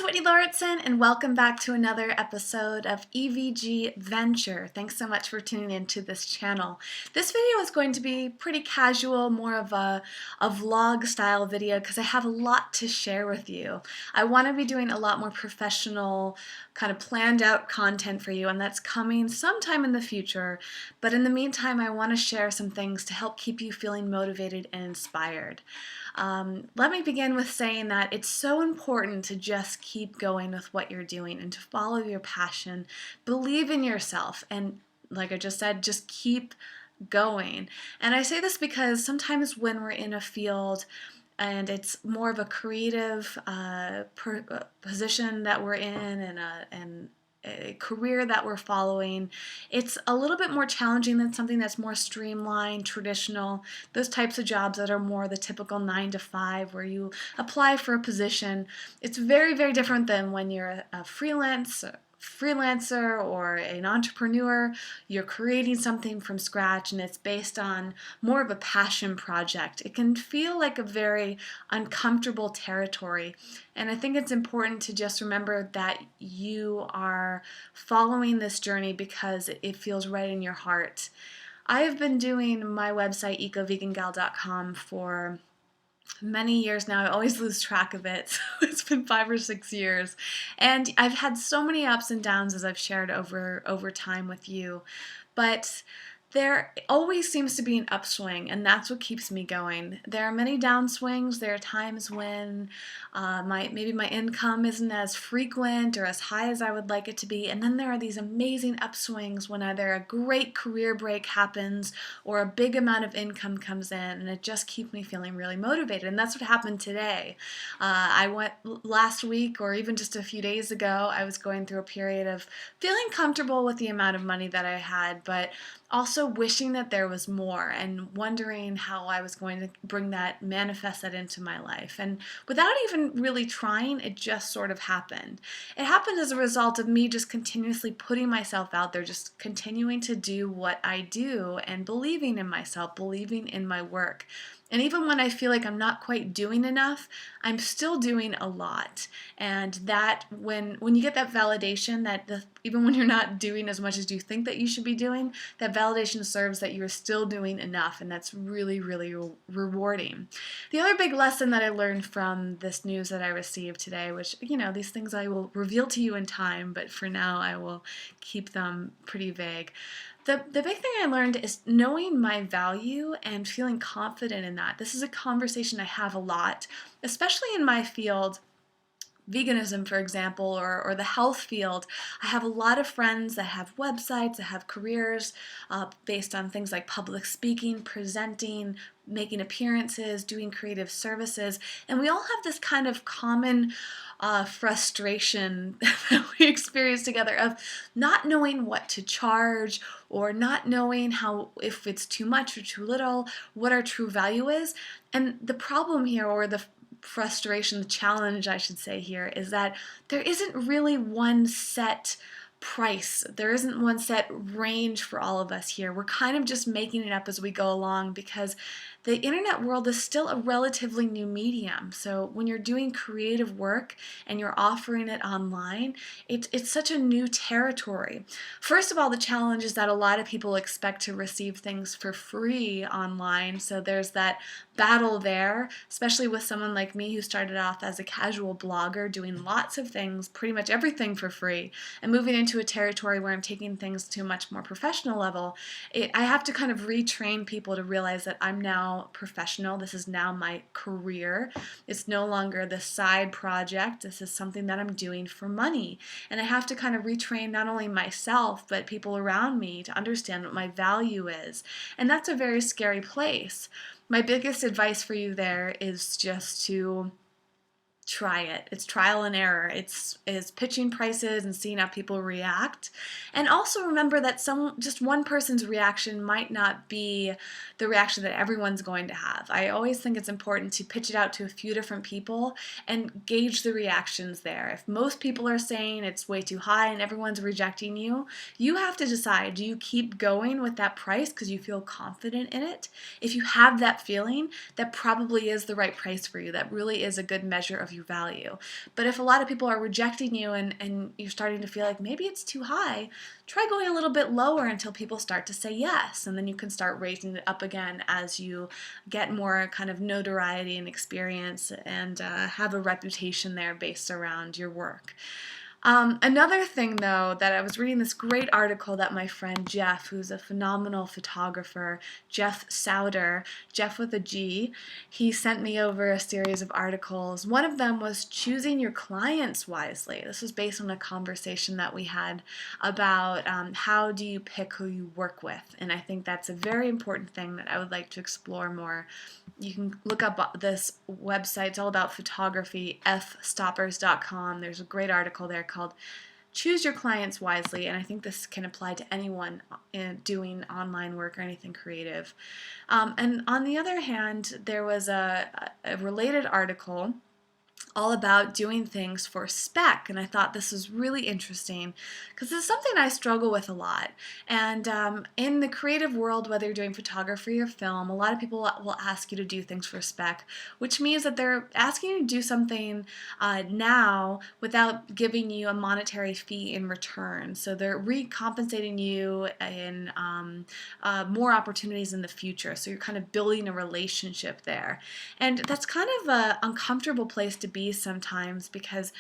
it's Whitney Lauritsen, and welcome back to another episode of EvG Venture. Thanks so much for tuning into this channel. This video is going to be pretty casual, more of a vlog style video because I have a lot to share with you. I want to be doing a lot more professional, kind of planned out content for you, and that's coming sometime in the future. But in the meantime, I want to share some things to help keep you feeling motivated and inspired. Let me begin with saying that it's so important to just keep going with what you're doing and to follow your passion, believe in yourself, and like I just said, just keep going. And I say this because sometimes when we're in a field and it's more of a creative position that we're in and a career that we're following, it's a little bit more challenging than something that's more streamlined, traditional, those types of jobs that are more the typical 9 to 5 where you apply for a position. It's very, very different than when you're a freelancer or an entrepreneur. You're creating something from scratch and it's based on more of a passion project. It can feel like a very uncomfortable territory, and I think it's important to just remember that you are following this journey because it feels right in your heart. I have been doing my website ecovegangal.com for many years now. I always lose track of it. So it's been 5 or 6 years. And I've had so many ups and downs as I've shared over time with you. But there always seems to be an upswing, and that's what keeps me going. There are many downswings. There are times when maybe my income isn't as frequent or as high as I would like it to be, and then there are these amazing upswings when either a great career break happens or a big amount of income comes in, and it just keeps me feeling really motivated. And that's what happened today. I went last week, or even just a few days ago, I was going through a period of feeling comfortable with the amount of money that I had, but also wishing that there was more and wondering how I was going to manifest that into my life. And without even really trying, it just sort of happened. It happened as a result of me just continuously putting myself out there, just continuing to do what I do and believing in myself, believing in my work. And even when I feel like I'm not quite doing enough, I'm still doing a lot. And that when you get that validation that even when you're not doing as much as you think that you should be doing, that validation serves that you're still doing enough, and that's really, really rewarding. The other big lesson that I learned from this news that I received today, which, these things I will reveal to you in time, but for now I will keep them pretty vague. The big thing I learned is knowing my value and feeling confident in that. This is a conversation I have a lot, especially in my field, veganism, for example, or the health field. I have a lot of friends that have websites, that have careers based on things like public speaking, presenting, making appearances, doing creative services, and we all have this kind of common frustration that we experience together of not knowing what to charge or not knowing if it's too much or too little, what our true value is. And the problem here, or the frustration, the challenge I should say here, is that there isn't really one set price. There isn't one set range for all of us here. We're kind of just making it up as we go along because the internet world is still a relatively new medium. So when you're doing creative work and you're offering it online, it's such a new territory. First of all, the challenge is that a lot of people expect to receive things for free online. So there's that battle there, especially with someone like me who started off as a casual blogger doing lots of things, pretty much everything for free, and moving into a territory where I'm taking things to a much more professional level. I have to kind of retrain people to realize that I'm now professional. This is now my career. It's no longer the side project. This is something that I'm doing for money. And I have to kind of retrain not only myself, but people around me to understand what my value is. And that's a very scary place. My biggest advice for you there is just to try it. It's trial and error. It's pitching prices and seeing how people react. And also remember that just one person's reaction might not be the reaction that everyone's going to have. I always think it's important to pitch it out to a few different people and gauge the reactions there. If most people are saying it's way too high and everyone's rejecting you, you have to decide, do you keep going with that price because you feel confident in it? If you have that feeling, that probably is the right price for you. That really is a good measure of your value. But if a lot of people are rejecting you and you're starting to feel like maybe it's too high, try going a little bit lower until people start to say yes, and then you can start raising it up again as you get more kind of notoriety and experience and have a reputation there based around your work. Another thing, though, that I was reading this great article that my friend Jeff, who's a phenomenal photographer, Jeff Souter, Jeff with a G, he sent me over a series of articles. One of them was choosing your clients wisely. This was based on a conversation that we had about how do you pick who you work with, and I think that's a very important thing that I would like to explore more. You can look up this website. It's all about photography, fstoppers.com. There's a great article there called Choose Your Clients Wisely, and I think this can apply to anyone doing online work or anything creative. And on the other hand, there was a related article all about doing things for spec, and I thought this was really interesting because this is something I struggle with a lot. And in the creative world, whether you're doing photography or film, a lot of people will ask you to do things for spec, which means that they're asking you to do something now without giving you a monetary fee in return. So they're recompensating you in more opportunities in the future. So you're kind of building a relationship there, and that's kind of an uncomfortable place to be sometimes, because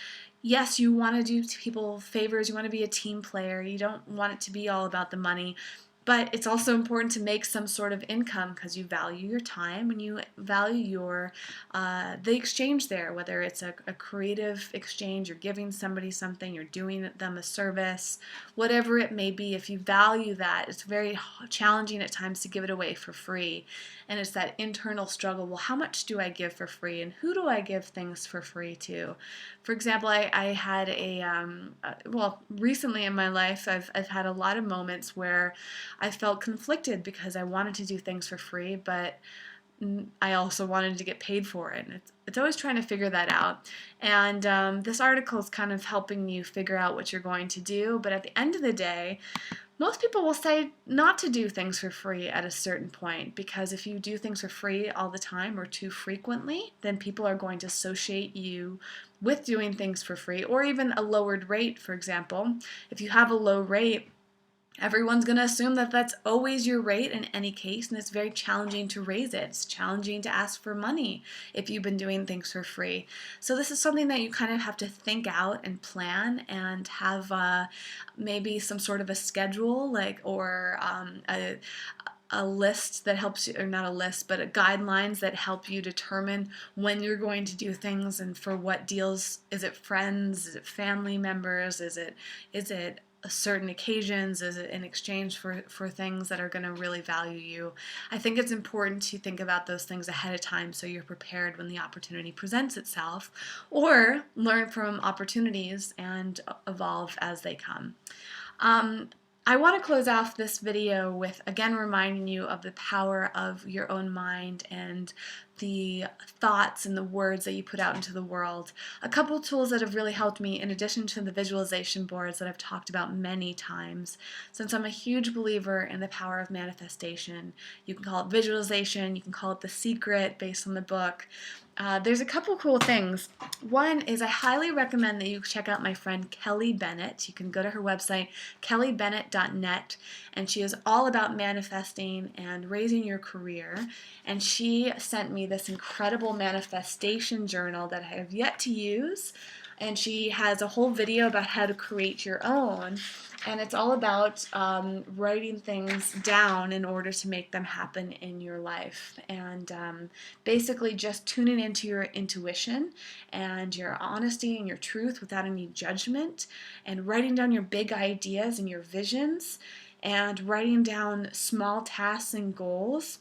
yes, you want to do people favors, you want to be a team player, you don't want it to be all about the money, but it's also important to make some sort of income because you value your time and you value your the exchange there, whether it's a creative exchange, you're giving somebody something, you're doing them a service, whatever it may be. If you value that, it's very challenging at times to give it away for free. And it's that internal struggle, well, how much do I give for free and who do I give things for free to? For example, I had well, recently in my life, I've had a lot of moments where I felt conflicted because I wanted to do things for free, but I also wanted to get paid for it. And it's always trying to figure that out. And this article is kind of helping you figure out what you're going to do. But at the end of the day, most people will say not to do things for free at a certain point, because if you do things for free all the time or too frequently, then people are going to associate you with doing things for free, or even a lowered rate, for example. If you have a low rate, everyone's going to assume that that's always your rate in any case, and it's very challenging to raise it. It's challenging to ask for money if you've been doing things for free. So this is something that you kind of have to think out and plan and have maybe some sort of a schedule, or a list that helps you, or not a list, but guidelines that help you determine when you're going to do things and for what deals. Is it friends? Is it family members? Is it certain occasions? Is it in exchange for things that are going to really value you? I think it's important to think about those things ahead of time so you're prepared when the opportunity presents itself, or learn from opportunities and evolve as they come. I want to close off this video with, again, reminding you of the power of your own mind and the thoughts and the words that you put out into the world. A couple tools that have really helped me, in addition to the visualization boards that I've talked about many times, since I'm a huge believer in the power of manifestation. You can call it visualization, you can call it the secret based on the book. There's a couple cool things. One is I highly recommend that you check out my friend Kelly Bennett. You can go to her website, kellybennett.net, and she is all about manifesting and raising your career. And she sent me this incredible manifestation journal that I have yet to use. And she has a whole video about how to create your own. And it's all about writing things down in order to make them happen in your life. And basically just tuning into your intuition and your honesty and your truth without any judgment, and writing down your big ideas and your visions, and writing down small tasks and goals,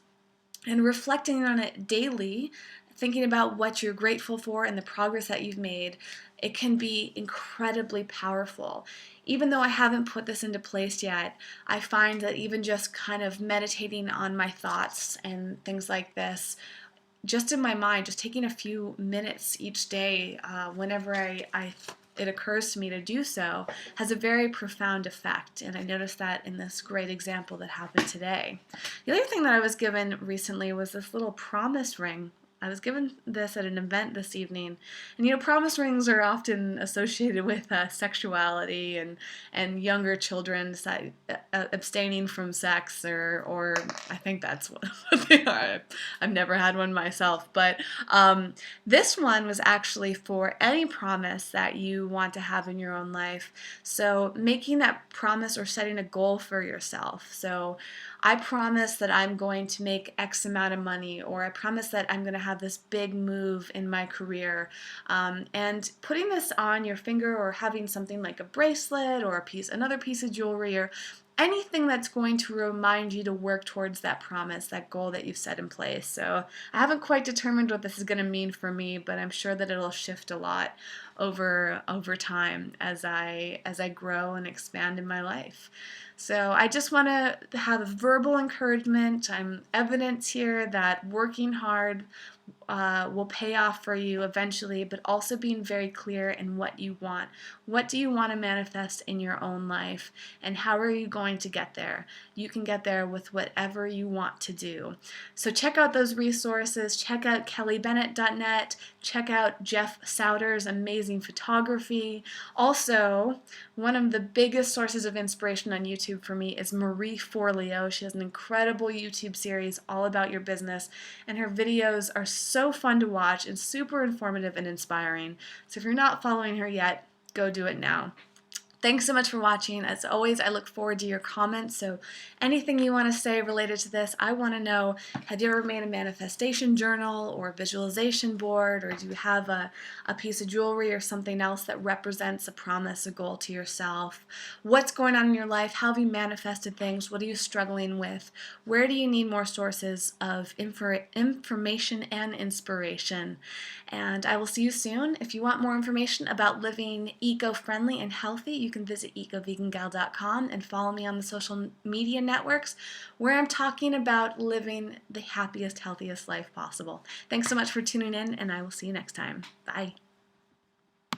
and reflecting on it daily, thinking about what you're grateful for and the progress that you've made. It can be incredibly powerful. Even though I haven't put this into place yet, I find that even just kind of meditating on my thoughts and things like this, just in my mind, just taking a few minutes each day whenever it occurs to me to do so, has a very profound effect. And I noticed that in this great example that happened today. The other thing that I was given recently was this little promise ring. I was given this at an event this evening, and promise rings are often associated with sexuality and younger children abstaining from sex, or I think that's what they are. I've never had one myself, but this one was actually for any promise that you want to have in your own life. So making that promise or setting a goal for yourself. So I promise that I'm going to make X amount of money, or I promise that I'm going to have this big move in my career. And putting this on your finger, or having something like a bracelet or another piece of jewelry, or anything that's going to remind you to work towards that promise, that goal that you've set in place. So I haven't quite determined what this is going to mean for me, but I'm sure that it'll shift a lot over time as I grow and expand in my life. So I just want to have verbal encouragement. I'm evidence here that working hard will pay off for you eventually, but also being very clear in what you want. What do you want to manifest in your own life, and how are you going to get there? You can get there with whatever you want to do. So check out those resources. Check out kellybennett.net. Check out Jeff Souter's amazing photography. Also, one of the biggest sources of inspiration on YouTube for me is Marie Forleo. She has an incredible YouTube series all about your business, and her videos are so fun to watch and super informative and inspiring. So if you're not following her yet, go do it now. Thanks so much for watching. As always, I look forward to your comments. So anything you want to say related to this, I want to know, have you ever made a manifestation journal or a visualization board, or do you have a piece of jewelry or something else that represents a promise, a goal to yourself? What's going on in your life? How have you manifested things? What are you struggling with? Where do you need more sources of information and inspiration? And I will see you soon. If you want more information about living eco-friendly and healthy, you can visit ecovegangal.com and follow me on the social media networks where I'm talking about living the happiest, healthiest life possible. Thanks so much for tuning in, and I will see you next time. Bye.